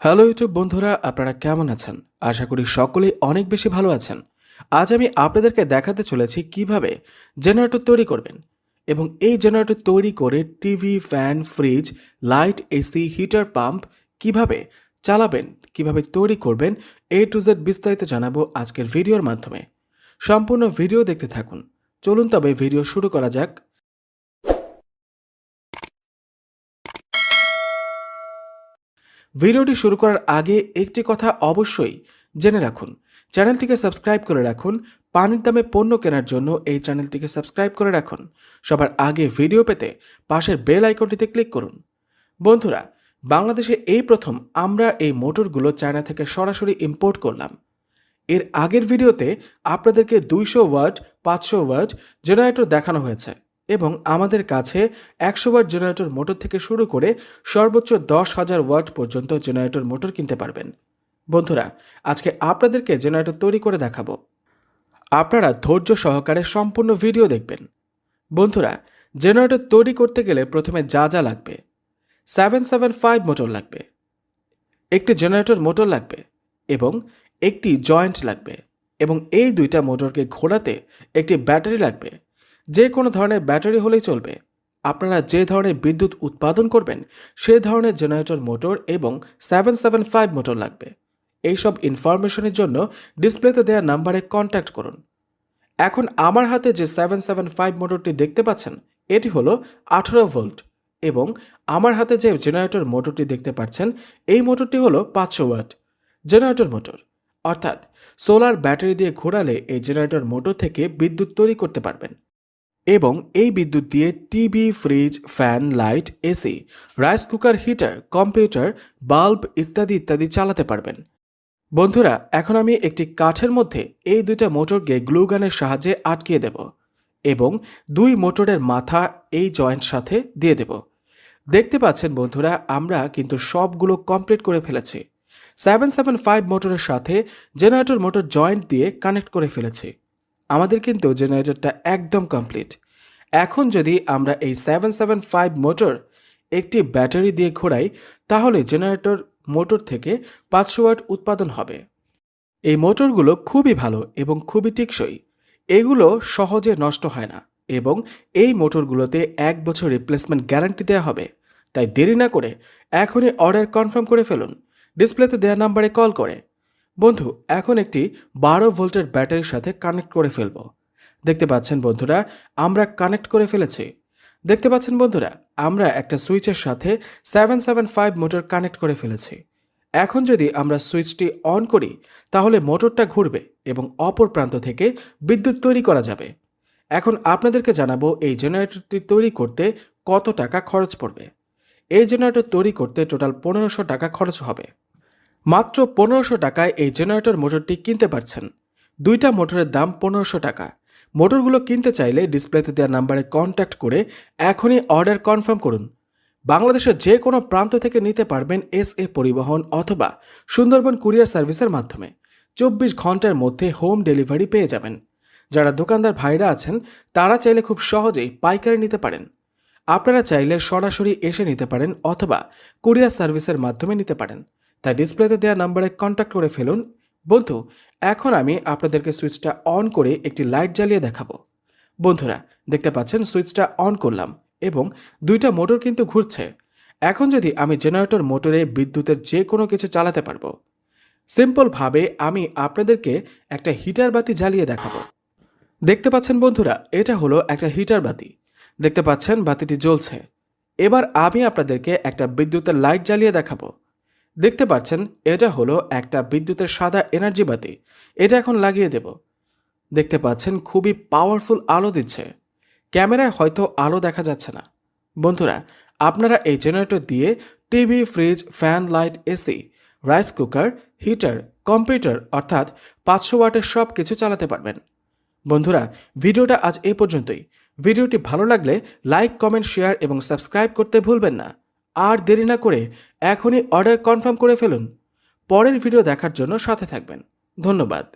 Hello YouTube বন্ধুরা, আপনারা কেমন আছেন? আশা করি সকলেই অনেক বেশি ভালো আছেন। আজ আমি আপনাদেরকে দেখাতে চলেছি কিভাবে জেনারেটর তৈরি করবেন এবং এই জেনারেটর তৈরি করে TV, fan, fridge, light, AC, heater, pump কিভাবে চালাবেন, কিভাবে তৈরি করবেন, A to Z বিস্তারিত জানাবো আজকের ভিডিওর মাধ্যমে। সম্পূর্ণ ভিডিও দেখতে থাকুন। চলুন তবে ভিডিও শুরু করা যাক। ভিডিওটি শুরু করার আগে একটি কথা অবশ্যই জেনে রাখুন, চ্যানেলটিকে সাবস্ক্রাইব করে রাখুন। পানির দামে পণ্য কেনার জন্য এই চ্যানেলটিকে সাবস্ক্রাইব করে রাখুন। সবার আগে ভিডিও পেতে পাশের বেল আইকনটিতে ক্লিক করুন। বন্ধুরা, বাংলাদেশে এই প্রথম আমরা এই মোটরগুলো চায়না থেকে সরাসরি ইম্পোর্ট করলাম। এর আগের ভিডিওতে আপনাদেরকে 200 ওয়াট, 500 ওয়াট জেনারেটর দেখানো হয়েছে এবং আমাদের কাছে 100 ওয়াট জেনারেটর মোটর থেকে শুরু করে সর্বোচ্চ 10,000 ওয়াট পর্যন্ত জেনারেটর মোটর কিনতে পারবেন। বন্ধুরা, আজকে আপনাদেরকে জেনারেটর তৈরি করে দেখাবো। আপনারা ধৈর্য সহকারে সম্পূর্ণ ভিডিও দেখবেন। বন্ধুরা, জেনারেটর তৈরি করতে গেলে প্রথমে যা যা লাগবে: 775 মোটর লাগবে, একটি জেনারেটর মোটর লাগবে এবং একটি জয়েন্ট লাগবে এবং এই দুইটা মোটরকে ঘোরাতে একটি ব্যাটারি লাগবে। যে কোনো ধরনের ব্যাটারি হলেই চলবে। আপনারা যে ধরনের বিদ্যুৎ উৎপাদন করবেন সে ধরনের জেনারেটর মোটর এবং 775 মোটর লাগবে। এইসব ইনফরমেশনের জন্য ডিসপ্লেতে দেওয়া নাম্বারে কন্ট্যাক্ট করুন। এখন আমার হাতে যে 775 মোটরটি দেখতে পাচ্ছেন এটি হলো 18 ভোল্ট এবং আমার হাতে যে জেনারেটর মোটরটি দেখতে পাচ্ছেন এই মোটরটি হলো 500 ওয়াট জেনারেটর মোটর, অর্থাৎ সোলার ব্যাটারি দিয়ে ঘোরালে এই জেনারেটর মোটর থেকে বিদ্যুৎ তৈরি করতে পারবেন এবং এই বিদ্যুৎ দিয়ে TV, fridge, fan, light, AC, rice cooker, heater, computer, bulb ইত্যাদি ইত্যাদি চালাতে পারবেন। বন্ধুরা, এখন আমি একটি কাঠের মধ্যে এই দুইটা মোটরকে গ্লু গানের সাহায্যে আটকিয়ে দেব এবং দুই মোটরের মাথা এই জয়েন্ট সাথে দিয়ে দেব। দেখতে পাচ্ছেন বন্ধুরা, আমরা কিন্তু সবগুলো কমপ্লিট করে ফেলেছি। 775 মোটরের সাথে জেনারেটর মোটর জয়েন্ট দিয়ে কানেক্ট করে ফেলেছি। আমাদের কিন্তু জেনারেটরটা একদম কমপ্লিট। এখন যদি আমরা এই 775 মোটর একটি ব্যাটারি দিয়ে ঘোরাই তাহলে জেনারেটর মোটর থেকে 500 ওয়াট উৎপাদন হবে। এই মোটরগুলো খুবই ভালো এবং খুবই টেকসই। এগুলো সহজে নষ্ট হয় না এবং এই মোটরগুলোতে 1 বছর রিপ্লেসমেন্ট গ্যারান্টি দেওয়া হবে। তাই দেরি না করে এখনই অর্ডার কনফার্ম করে ফেলুন ডিসপ্লেতে দেওয়া নাম্বারে কল করে। বন্ধু, এখন একটি 12 ভোল্টের ব্যাটারির সাথে কানেক্ট করে ফেলব। দেখতে পাচ্ছেন বন্ধুরা, আমরা কানেক্ট করে ফেলেছি। দেখতে পাচ্ছেন বন্ধুরা, আমরা একটা সুইচের সাথে 775 মোটর কানেক্ট করে ফেলেছি। এখন যদি আমরা সুইচটি অন করি তাহলে মোটরটা ঘুরবে এবং অপর প্রান্ত থেকে বিদ্যুৎ তৈরি করা যাবে। এখন আপনাদেরকে জানাবো এই জেনারেটরটি তৈরি করতে কত টাকা খরচ পড়বে। এই জেনারেটর তৈরি করতে টোটাল 1500 টাকা খরচ হবে। মাত্র 1500 টাকায় এই জেনারেটর মোটরটি কিনতে পারছেন। দুইটা মোটরের দাম 1500 টাকা। মোটরগুলো কিনতে চাইলে ডিসপ্লেতে দেওয়া নাম্বারে কন্ট্যাক্ট করে এখনই অর্ডার কনফার্ম করুন। বাংলাদেশের যে কোনো প্রান্ত থেকে নিতে পারবেন SA পরিবহন অথবা সুন্দরবন কুরিয়ার সার্ভিসের মাধ্যমে। 24 ঘন্টার মধ্যে হোম ডেলিভারি পেয়ে যাবেন। যারা দোকানদার ভাইরা আছেন তারা চাইলে খুব সহজেই পাইকারি নিতে পারেন। আপনারা চাইলে সরাসরি এসে নিতে পারেন অথবা কুরিয়ার সার্ভিসের মাধ্যমে নিতে পারেন। তাই ডিসপ্লেতে দেওয়া নাম্বারে কন্ট্যাক্ট করে ফেলুন। বন্ধু, এখন আমি আপনাদেরকে সুইচটা অন করে একটি লাইট জ্বালিয়ে দেখাবো। বন্ধুরা, দেখতে পাচ্ছেন সুইচটা অন করলাম এবং দুইটা মোটর কিন্তু ঘুরছে। এখন যদি আমি জেনারেটর মোটরে বিদ্যুতের যে কোনো কিছু চালাতে পারবো। সিম্পলভাবে আমি আপনাদেরকে একটা হিটার বাতি জ্বালিয়ে দেখাবো। দেখতে পাচ্ছেন বন্ধুরা, এটা হলো একটা হিটার বাতি। দেখতে পাচ্ছেন বাতিটি জ্বলছে। এবার আমি আপনাদেরকে একটা বিদ্যুতের লাইট জ্বালিয়ে দেখাবো। দেখতে পাচ্ছেন এটা হলো একটা বিদ্যুতের সাদা এনার্জি বাতি। এটা এখন লাগিয়ে দেব। দেখতে পাচ্ছেন খুবই পাওয়ারফুল আলো দিচ্ছে। ক্যামেরায় হয়তো আলো দেখা যাচ্ছে না। বন্ধুরা, আপনারা এই জেনারেটর দিয়ে TV, fridge, fan, light, AC, rice cooker, heater, computer অর্থাৎ 500 ওয়াটের সব কিছু চালাতে পারবেন। বন্ধুরা, ভিডিওটা আজ এই পর্যন্তই। ভিডিওটি ভালো লাগলে লাইক, কমেন্ট, শেয়ার এবং সাবস্ক্রাইব করতে ভুলবেন না। আর দেরি না করে এখনই অর্ডার কনফার্ম করে ফেলুন। পরের ভিডিও দেখার জন্য সাথে থাকবেন। ধন্যবাদ।